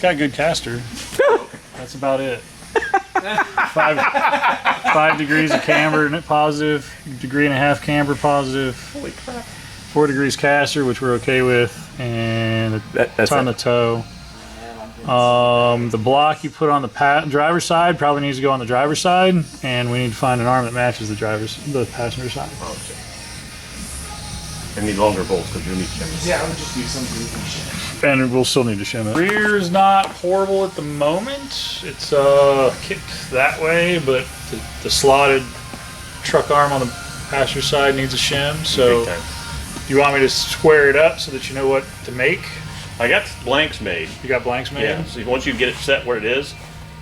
It's got good caster. That's about it. 5 degrees of camber positive, 1.5 degrees camber positive. Holy crap. 4 degrees caster, which we're okay with, and that's on the toe. The block you put on the driver's side probably needs to go on the driver's side, and we need to find an arm that matches the passenger side. Okay. I need longer bolts because you need shimmers. Yeah, I would just use something we can shim. And we'll still need to shim it. Rear is not horrible at the moment. It's kicked that way, but the slotted truck arm on the passenger side needs a shim. So you want me to square it up so that you know what to make? I got blanks made. You got blanks made? Yeah. So once you get it set where it is,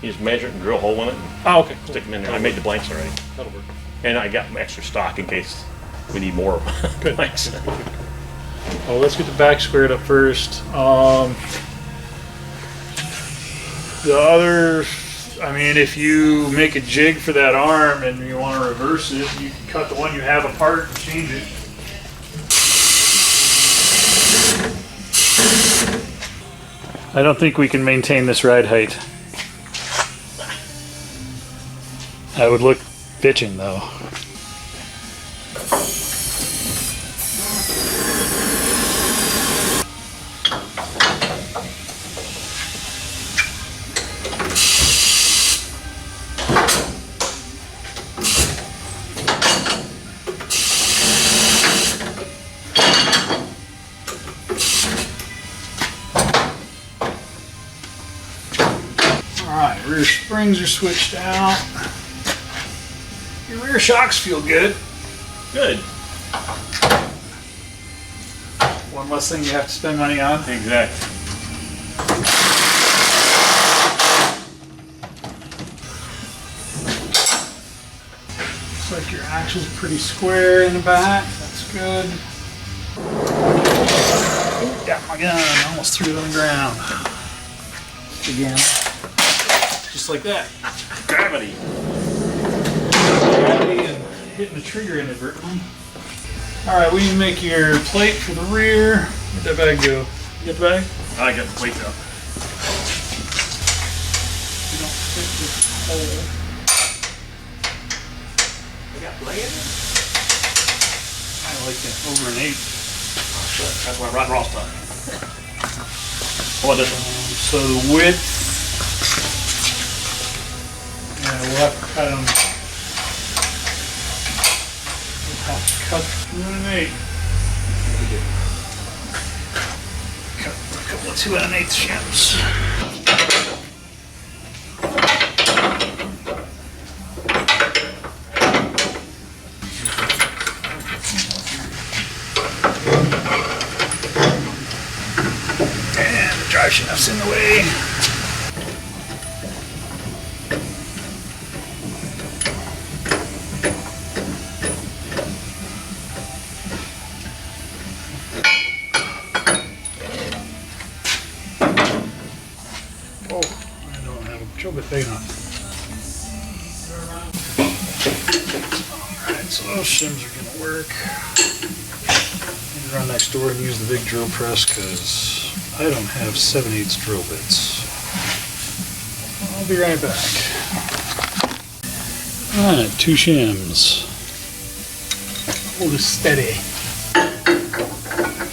you just measure it and drill a hole in it. And oh, okay. Stick them in there. I made the blanks already. That'll work. And I got extra stock in case we need more blanks. Well, let's get the back squared up first. The other, I mean, if you make a jig for that arm and you want to reverse it, you can cut the one you have apart and change it. I don't think we can maintain this ride height. I would look bitching though. Rear springs are switched out. Your rear shocks feel good. Good. One less thing you have to spend money on. Exactly. Looks like your axle's pretty square in the back. That's good. Oh, got my gun. Almost threw it on the ground. Again. Just like that. Gravity. Gravity and hitting the trigger inadvertently. Alright, we need to make your plate for the rear. Where'd that bag go? You got the bag? I got the plate up. You don't fit this hole. I got plate. I like that over an 8. That's why Rod Ross done. What about this one? So the width. Yeah, we'll have to cut them. We'll have to cut 2 and an 8. Cut a couple of 2 and an 8 shims. And the drive shaft's in the way. Big enough. Alright, so those shims are going to work. I'm going to run next door and use the big drill press because I don't have 7/8 drill bits. I'll be right back. Alright, 2 shims. Hold it steady.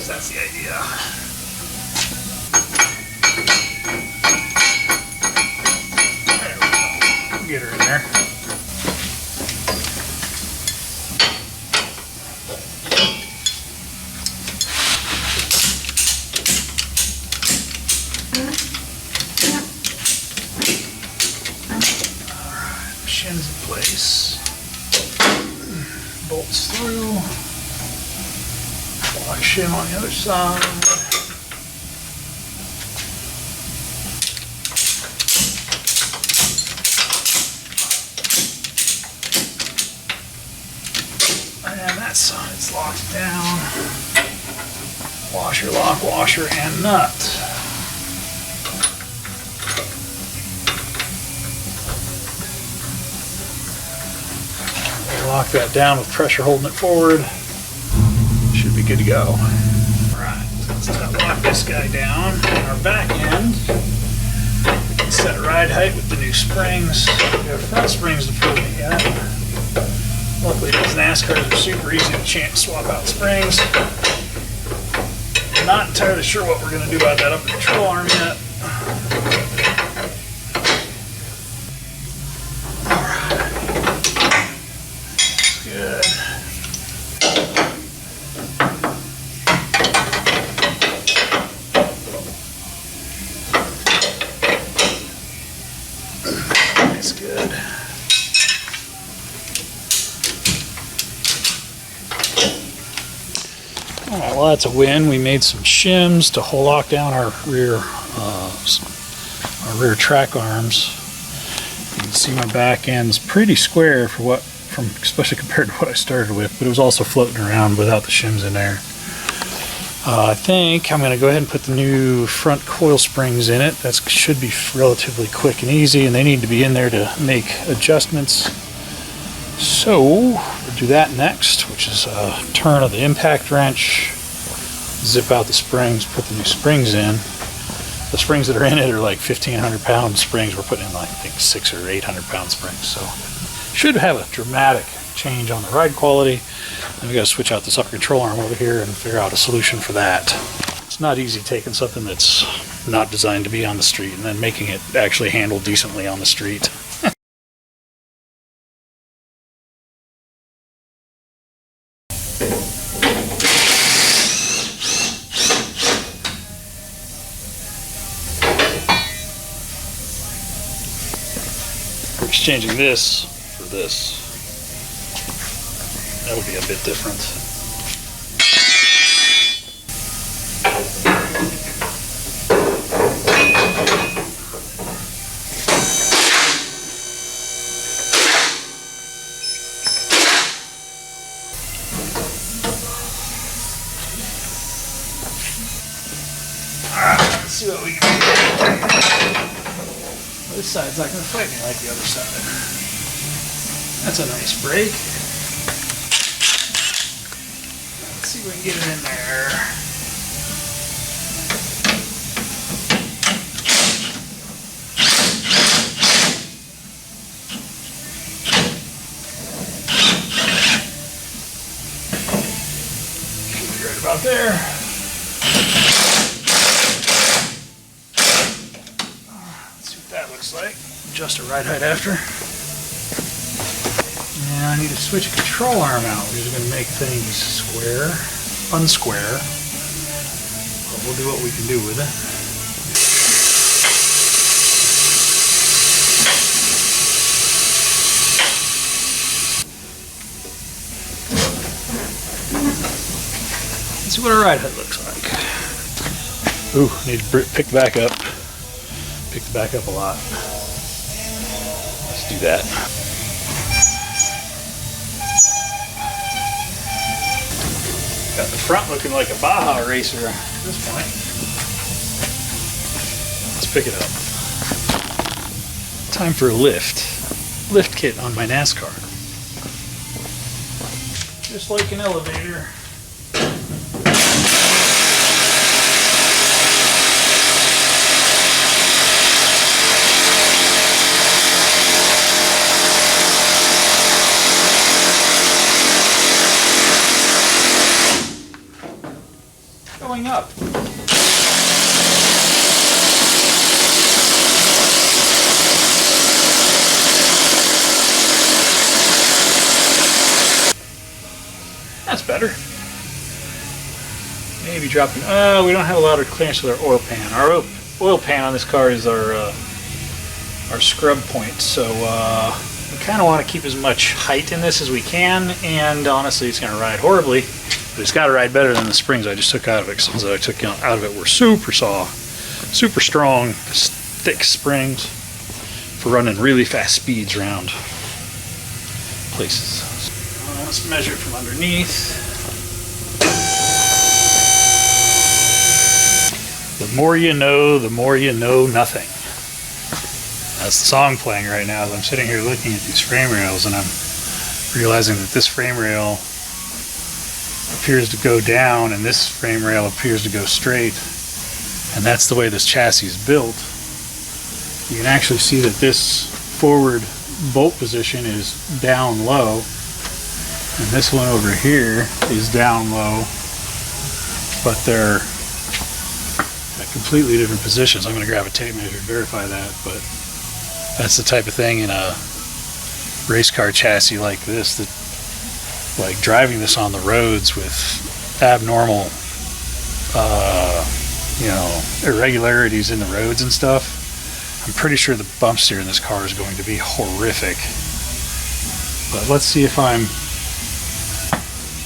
So that's the idea. Get her in there. Alright, shins in place. Bolts through. Lock shim on the other side. Side's locked down. Washer, lock, washer, and nut. Lock that down with pressure holding it forward. Should be good to go. Alright, so let's lock this guy down. Our back end that ride height with the new springs. We have front springs to put in yet. Luckily, these NASCARs are super easy to swap out springs. Not entirely sure what we're going to do about that upper control arm yet. Good. That's good. All right, well, that's a win. We made some shims to lock down our rear track arms. You can see my back end's pretty square for especially compared to what I started with, but it was also floating around without the shims in there. I think I'm going to go ahead and put the new front coil springs in it. That should be relatively quick and easy, and they need to be in there to make adjustments. So we'll do that next, which is a turn of the impact wrench, zip out the springs, put the new springs in. The springs that are in it are like 1,500 pound springs. We're putting in like, I think 600 or 800 pound springs. So should have a dramatic change on the ride quality. Then we got to switch out this upper control arm over here and figure out a solution for that. It's not easy taking something that's not designed to be on the street and then making it actually handle decently on the street. We're exchanging this for this. That'll be a bit different. Alright, let's see what we can do. This side's not going to fight me like the other side. That's a nice break. Let's see if we can get it in there. Should be right about there. That looks like. Adjust the ride height after. And I need to switch a control arm out, which is going to make things unsquare. But we'll do what we can do with it. Let's see what our ride height looks like. Ooh, need to pick back up. Picked back up a lot. Let's do that. Got the front looking like a Baja racer at this point. Let's pick it up. Time for a lift kit on my NASCAR. Just like an elevator. Going up. That's better. Maybe dropping. We don't have a lot of clearance with our oil pan. Our oil pan on this car is our scrub point, so we kind of want to keep as much height in this as we can. And honestly, it's going to ride horribly. But it's got to ride better than the springs I just took out of it. Because the ones I took out of it were super strong, thick springs for running really fast speeds around places. Let's measure it from underneath. The more you know nothing. That's the song playing right now as I'm sitting here looking at these frame rails, and I'm realizing that this frame rail appears to go down and this frame rail appears to go straight, and that's the way this chassis is built. you can actually see that this forward bolt position is down low, and this one over here is down low, but they're at completely different positions. I'm going to grab a tape measure to verify that, but that's the type of thing in a race car chassis like this, that like driving this on the roads with abnormal you know, irregularities in the roads and stuff, I'm pretty sure the bump steer in this car is going to be horrific. But let's see if I'm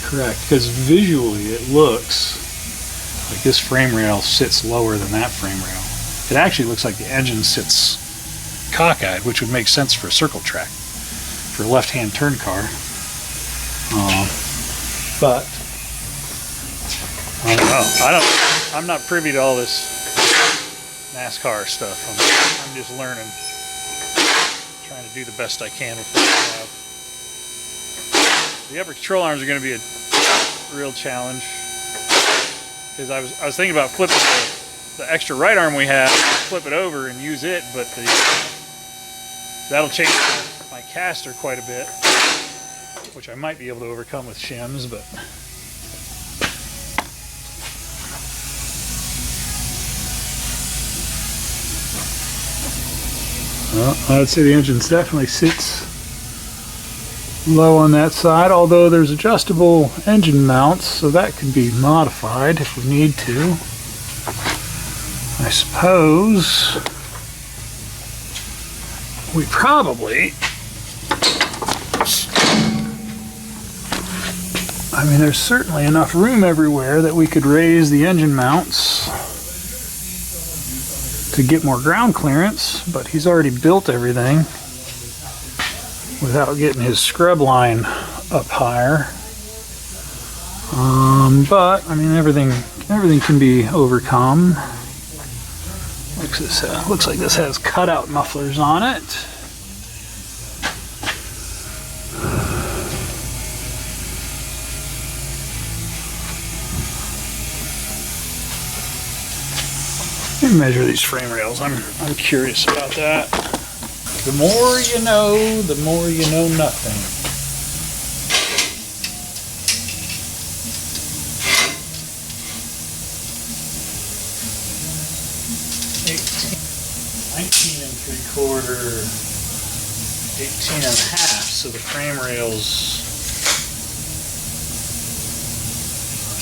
correct, because visually it looks like this frame rail sits lower than that frame rail. It actually looks like the engine sits cockeyed, which would make sense for a circle track, for a left-hand turn car. But I don't know. I'm not privy to all this NASCAR stuff. I'm just learning, trying to do the best I can with what I have. The upper control arms are going to be a real challenge, because I was thinking about flipping the extra right arm we have, flip it over and use it, but that'll change my caster quite a bit, which I might be able to overcome with shims, but. Well, I would say the engine definitely sits low on that side, although there's adjustable engine mounts, so that can be modified if we need to. I suppose we probably, I mean, there's certainly enough room everywhere that we could raise the engine mounts to get more ground clearance, but he's already built everything without getting his scrub line up higher. But I mean, everything can be overcome. Looks like this has cutout mufflers on it. Let me measure these frame rails. I'm curious about that. The more you know, the more you know nothing. 19 3/4, 18 1/2. So the frame rail's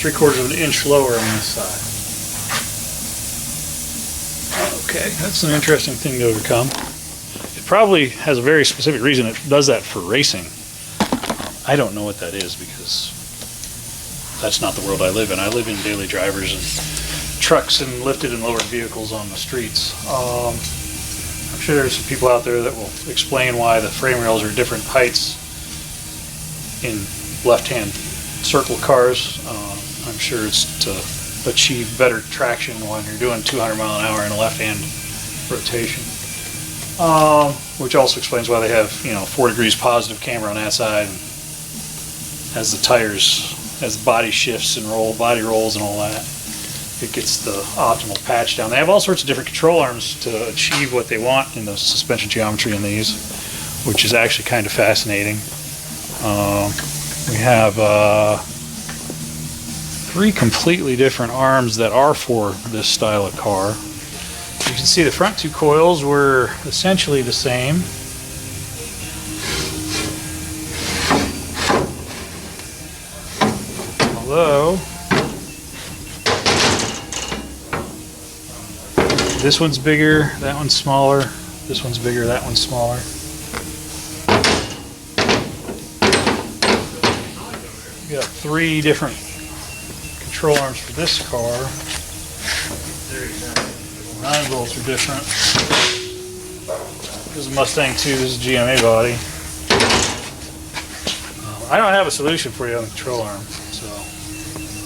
3/4 of an inch lower on this side. Okay, that's an interesting thing to overcome. It probably has a very specific reason it does that for racing. I don't know what that is, because that's not the world I live in. I live in daily drivers and trucks and lifted and lowered vehicles on the streets. I'm sure there's some people out there that will explain why the frame rails are different heights in left-hand circle cars. I'm sure it's to achieve better traction when you're doing 200 mile an hour in a left-hand rotation, which also explains why they have, 4 degrees positive camber on that side, and as the tires, as the body shifts and body rolls and all that, it gets the optimal patch down. They have all sorts of different control arms to achieve what they want in the suspension geometry in these, which is actually kind of fascinating. We have 3 completely different arms that are for this style of car. You can see the front 2 coils were essentially the same. Although this one's bigger, that one's smaller, this one's bigger, that one's smaller. We got 3 different control arms for this car. 9 volts are different. This is a Mustang 2, this is a GMA body. I don't have a solution for you on the control arm, so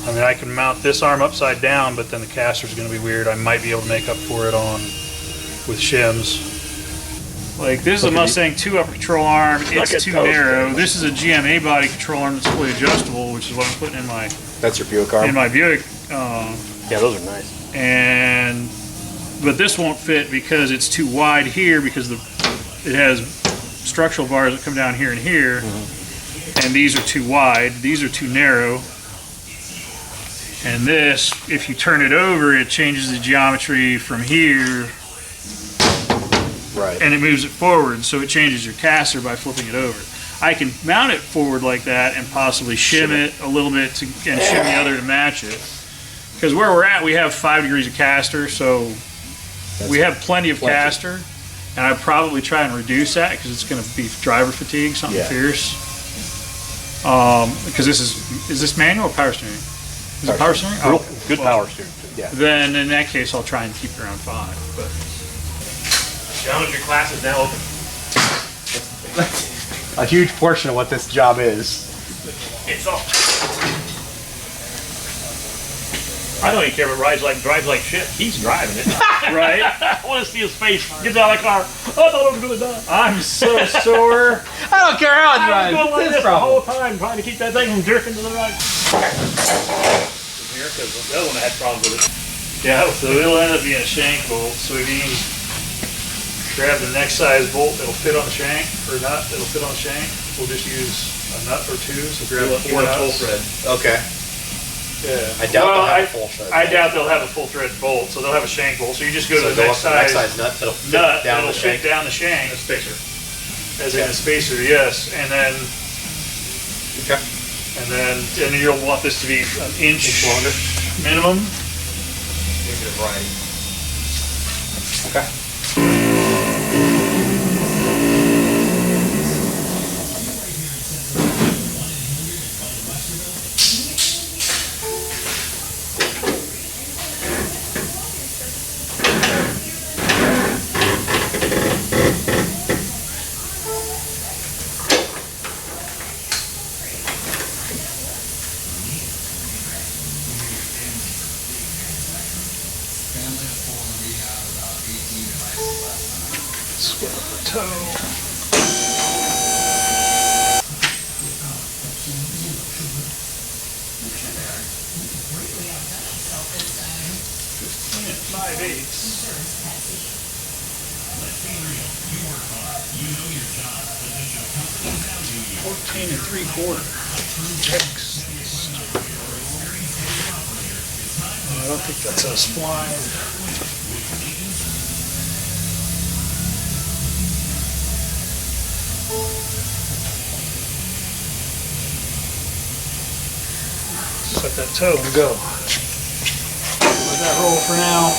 I mean, I can mount this arm upside down, but then the caster's going to be weird. I might be able to make up for it with shims. Like, this is a Mustang 2 upper control arm. It's too narrow. This is a GMA body control arm that's fully adjustable, which is what I'm putting in my... That's your Buick arm? In my Buick. Yeah, those are nice. And but this won't fit because it's too wide here because it has structural bars that come down here and here, and these are too wide. These are too narrow. And this, if you turn it over, it changes the geometry from here, Right. and it moves it forward, so it changes your caster by flipping it over. I can mount it forward like that and possibly shim it a little bit and shim the other to match it. Because where we're at, we have 5 degrees of caster, so we have plenty of caster. And I'd probably try and reduce that because it's going to be driver fatigue, something fierce. Because is this manual or power steering? Is it power steering? Oh, good power steering. Yeah. Then in that case, I'll try and keep it around 5. But Geometry class is now open. A huge portion of what this job is. It's all. I don't even care if it drives like shit. He's driving it. right, I want to see his face. Gets out of the car. Oh, I thought I was going to die. I'm so sore. I don't care how it I was drives. going like It's this his the whole problem. time, trying to keep that thing from jerking to the right. Here, because the other one had problems with it. Yeah, so it'll end up being a shank bolt. So if you can grab the next size bolt, it'll fit on the shank, or nut, it'll fit on the shank. We'll just use a nut or 2. So grab 4 nuts. Okay. Yeah. I doubt they'll have a full thread. I doubt they'll have a full thread bolt, so they'll have a shank bolt. So you just go to the go next up to the size nut that'll fit nut, down it'll the fit shank. down the shank, A spacer. as in a spacer, yes. And then Okay. you'll want this to be an inch longer. minimum. Make it a variety. Okay. Swell the toe. $14 3/4. I don't think that's a spline. Set that toe and go. Let that roll for now.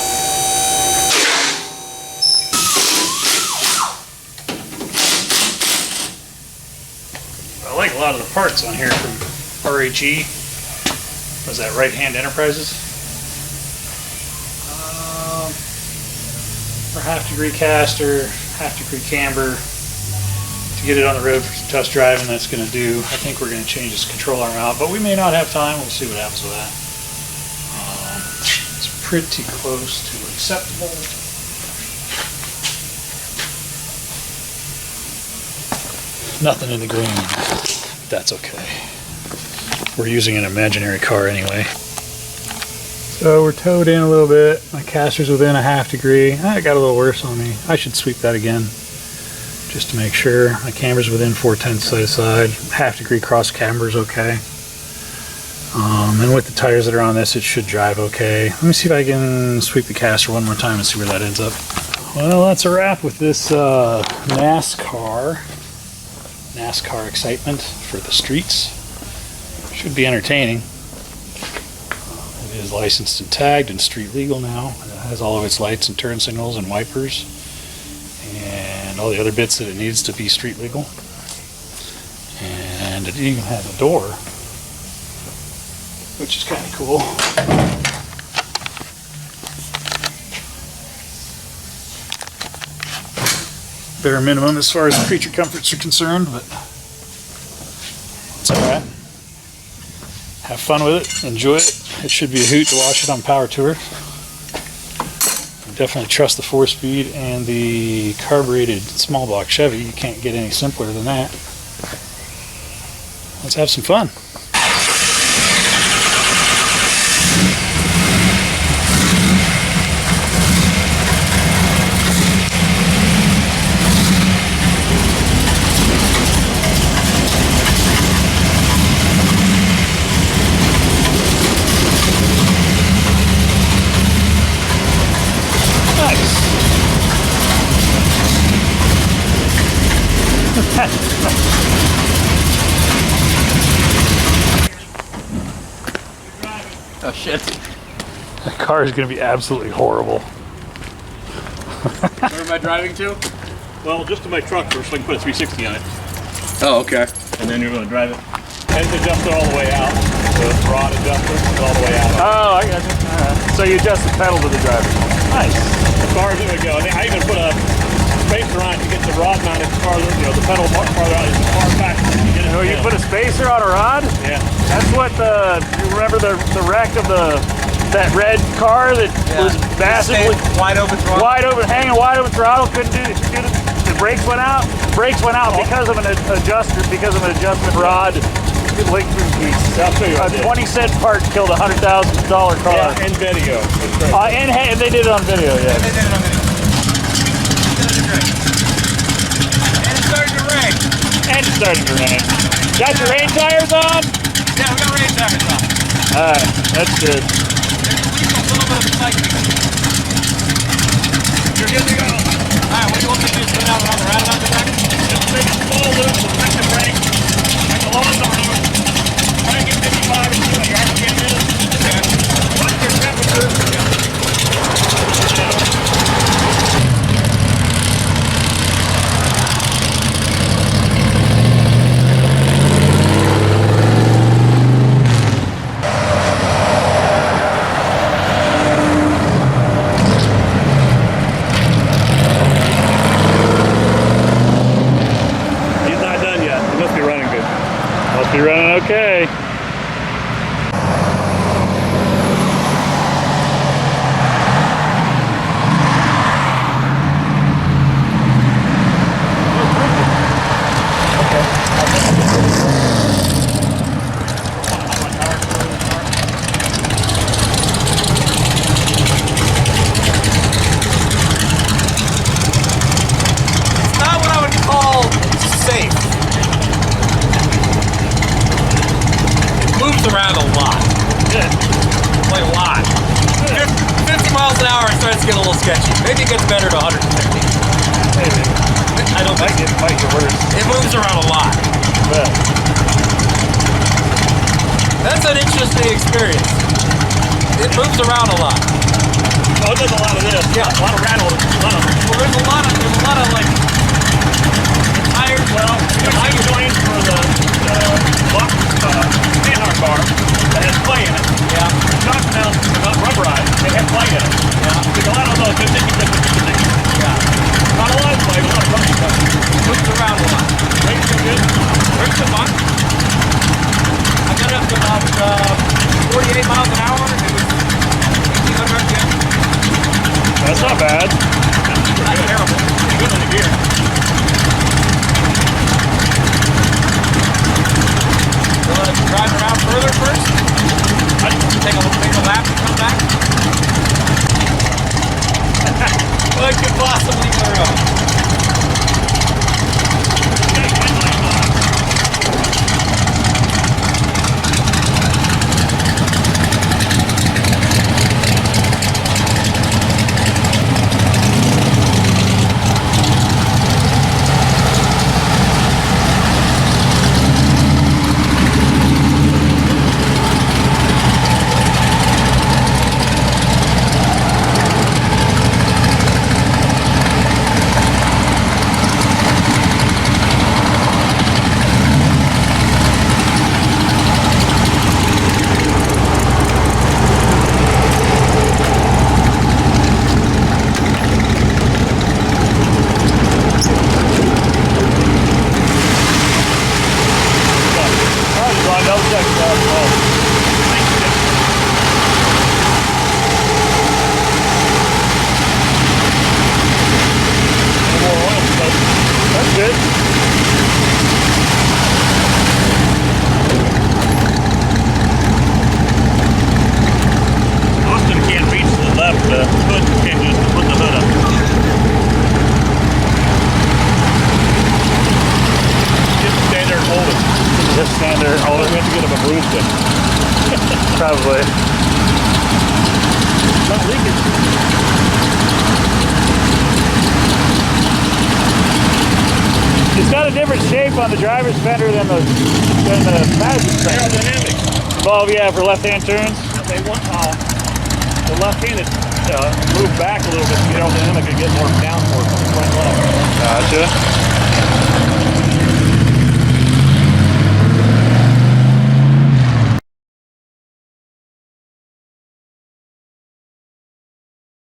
I like a lot of the parts on here from RHE. Was that Right Hand Enterprises? For half-degree caster, half-degree camber. To get it on the road for some test driving, that's going to do. I think we're going to change this control arm out, but we may not have time. We'll see what happens with that. It's pretty close to acceptable. Nothing in the green. That's okay. We're using an imaginary car anyway. So we're towed in a little bit. My caster's within a half degree. It got a little worse on me. I should sweep that again just to make sure. My camber's within 4/10 side to side. Half degree cross camber's okay. And with the tires that are on this, it should drive okay. Let me see if I can sweep the caster one more time and see where that ends up. Well, that's a wrap with this NASCAR excitement for the streets. Should be entertaining. It is licensed and tagged and street legal now. It has all of its lights and turn signals and wipers and all the other bits that it needs to be street legal. And it even has a door, which is kind of cool. Bare minimum as far as creature comforts are concerned, but it's alright. Have fun with it, enjoy it. It should be a hoot to wash it on Power Tour. Definitely trust the 4-speed and the carbureted small block Chevy. You can't get any simpler than that. Let's have some fun. shit. That car is going to be absolutely horrible. Where am I driving to? Well, just to my truck first, so I can put a 360 on it. Oh, okay. And then you're going to drive it. And it's adjusted all the way out. The rod adjuster is all the way out. Oh, I got you. So you adjust the pedal to the driver. Nice. As far as it would go. And I even put a spacer on it to get the rod mounted farther, the pedal farther out as far back as you get it. Oh, you put a spacer on a rod? Yeah. That's what you remember the wreck of that red car that was massively Wide open throttle. hanging wide open throttle, couldn't do the brakes went out. Brakes went out because of an adjustment rod linked through the piece. I'll show you A what I did. 20-cent part killed a $100,000 car. Yeah, and video. And they did it on video, yeah. They did it on video. And it's starting to rain. And it's starting to rain. Got your rain tires on? Yeah, we got rain tires on. Alright, that's good. There's at least a little bit of cycling. You're good to go. Alright, what do you want me to do? Put it out on the roundabout back? Just make a small loop, take the brake, make a long arm, try and get 55 and see what your RPM is. Watch your temperature. He's not done yet. He must be running good. Must be running okay. It's not what I would call safe. It moves around a lot. Like a lot. 50 miles an hour, it starts to get a little sketchy. Maybe it gets better to 150. Maybe. I don't think Might get worse. it moves around a lot. But That's an interesting experience. It moves around a lot. Oh, it does a lot of this. Yeah. A lot of rattle. Well, there's a lot of like tires. Well, there's two joints for the lock handhard bar that has play in it. Yeah. Shock mounts are not rubberized. They have play in it. Yeah. There's a lot of those. Yeah. Not a lot of play, but a lot of rubber stuff. Moves around a lot. Brakes are good. Brakes are fine. I got up to about 48 miles an hour. It was 1,800 RPM. that's not bad. Not terrible. Pretty good on the gear. So let's drive around further first. Take a lap and come back. What could possibly go wrong? That's good. Austin can't reach to the left. The hood can't just put the hood up. Just stand there and hold it. Just stand there and hold We it. have to get up a bruise it. Probably. Not leaking. It's got a different shape on the driver's fender than the passenger fender. Aerodynamics. Well, yeah, for left-hand turns. they want the left-handed move back a little bit to get aerodynamic and get more downforce on the front left. Gotcha.